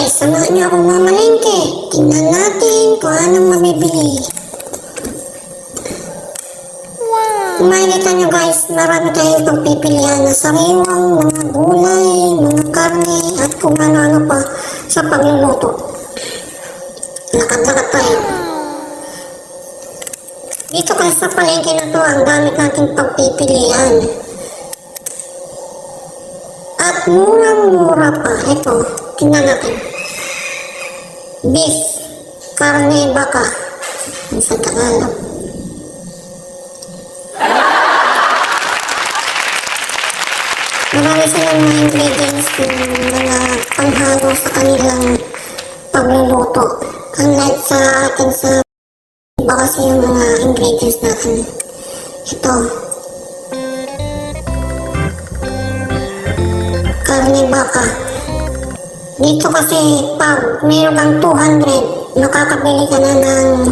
guys, samahan niyo akong mamalengke. Tingnan natin kung anong mabibili. Makikita niyo guys, marami tayong pagpipilian na sariwang mga gulay, mga karne, at kung ano-ano pa sa pagluluto. Lakad-lakad tayo. Dito kasi sa palengke na to, ang dami nating pagpipilian. At murang-mura pa. Ito, tingnan natin. Beef, karne baka. Sa Tagalog. Marami silang mga ingredients ng mga panghalo sa kanilang pagluluto. Unlike sa atin sa iba kasi yung mga ingredients natin. Ito. Karne baka. Dito kasi pag mayroon kang 200, makakabili ka na ng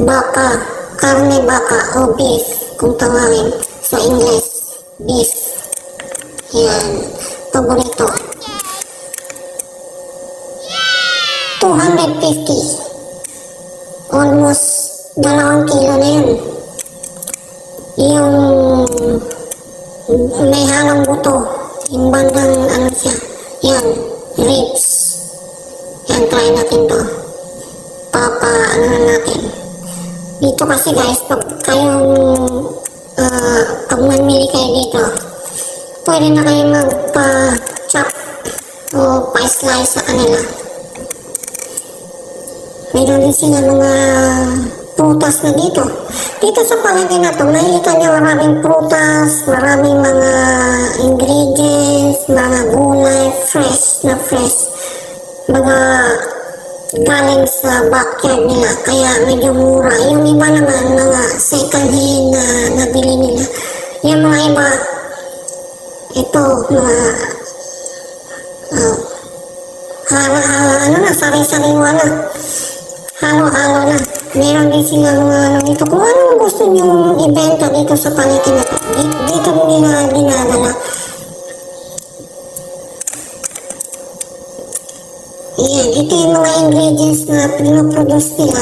baka, karne baka o beef kung tawagin sa English. Beef. Yan. Paborito. 250. Almost 2 kilo na yun. Yung may halong buto. Yung bandang ano siya. Yan. Ribs. Yan. Try natin to. Ano na natin. Dito kasi guys, pag kayong pag mamili kayo dito, pwede na kayo magpa-chop o pa-slice sa kanila. Meron din sila mga prutas na dito. Dito sa palengke na to, makikita niyo maraming prutas, maraming mga ingredients, mga gulay, fresh na fresh. Mga galing sa backyard nila, kaya medyo mura. Yung iba naman, mga second hand na nabili nila. Yung mga iba, ito, mga sari-sariwa na. Halo-halo na. Meron din sila mga ano dito. Kung anong gusto nyo ibenta dito sa palengke na to, dito nila dinadala. Ayan, ito yung mga ingredients na pinoproduce nila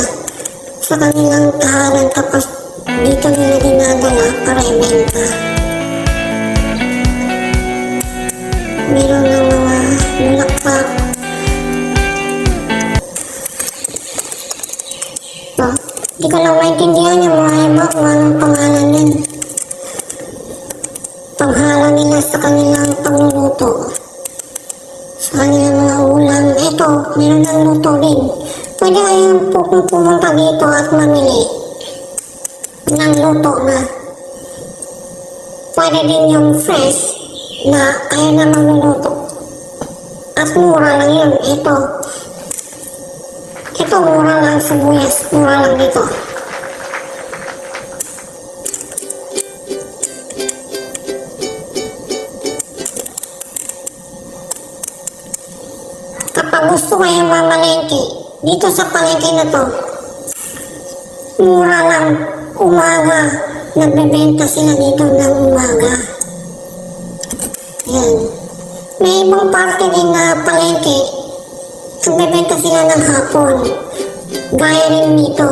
sa kanilang tahanan, tapos dito nila dinadala para ibenta. Meron ng mga bulakpak. Ito, di ko lang maintindihan yung mga iba kung anong pangalan yan. Panghalo nila sa kanilang pagluluto. Sa kanilang mga ulam. Ito, meron ng luto din. Pwede kayong pumunta dito at mamili ng luto na. Pwede din yung fresh na kaya na magluluto. At mura lang yun. Ito mura lang sa buyas. Mura lang dito. Kapag gusto kayong mamalengke, dito sa palengke na to, mura lang, umaga, nagbebenta sila dito ng umaga. Yan. May ibang parte din na palengke, nagbebenta sila ng hapon. Gaya rin dito.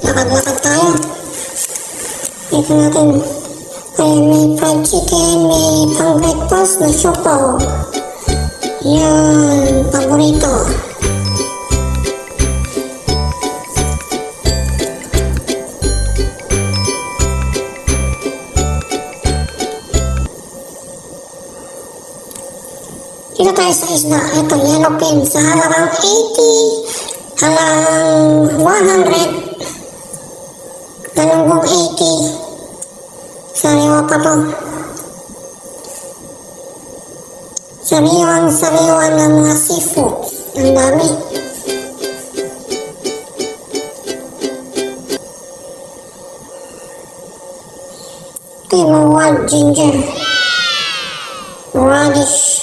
Lakad-lakad tayo. Ito natin. Ayan, may fried chicken, may pang breakfast na siopaw. Yan, paborito. Dito tayo sa isda. Ito, yellowfin sa halagang 80, halagang 100. Galunggong 80. Sariwa pa to. Sariwang-sariwa ng mga seafood. Ang dami. Ito yung mga wild ginger. Radish.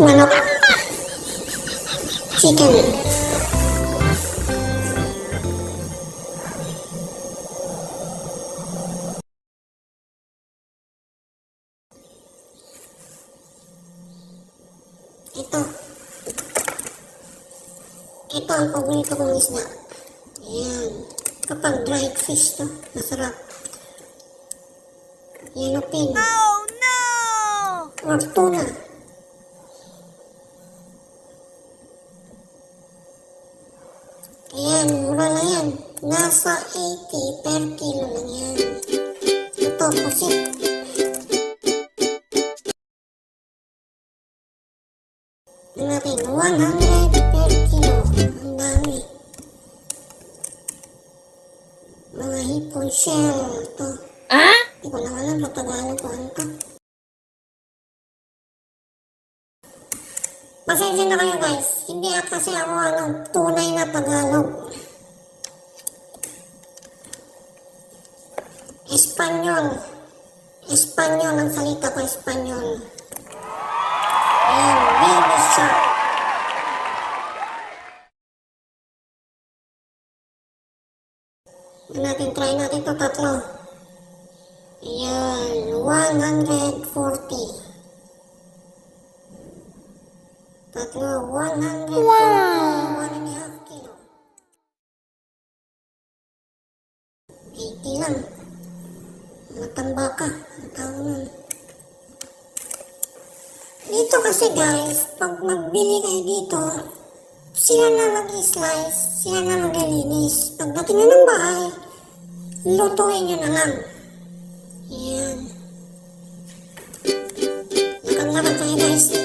Manok. chicken. Ito. Ito ang paborito kong isda. Ayan. Kapag dried fish to, masarap. Yellowfin. Oh no! Or tuna. Ayan, mura lang yan. Nasa 80 per kilo lang yan. Ito, pusit. Natin, 100 per kilo. Ang dami. Mga hipon shell. Ito. Ah? Hindi ko na alam sa Tagalog kung ano to. Pasensya na kayo guys. Hindi kasi ako tunay na Tagalog. Espanyol. Espanyol ang salita ko, Espanyol. Ayan, baby shark. Try natin ito tatlo. Ayan, 140. Tatlo, 140. Wow! 1.5 kilo. 80 lang. Matambaka. Ang tawag nun. Dito kasi guys, pag magbili kayo dito, sila na mag-slice, sila na maglilinis. Pagdating na ng bahay, lutuin nyo na lang. Ayan. Lakad-lakad tayo guys.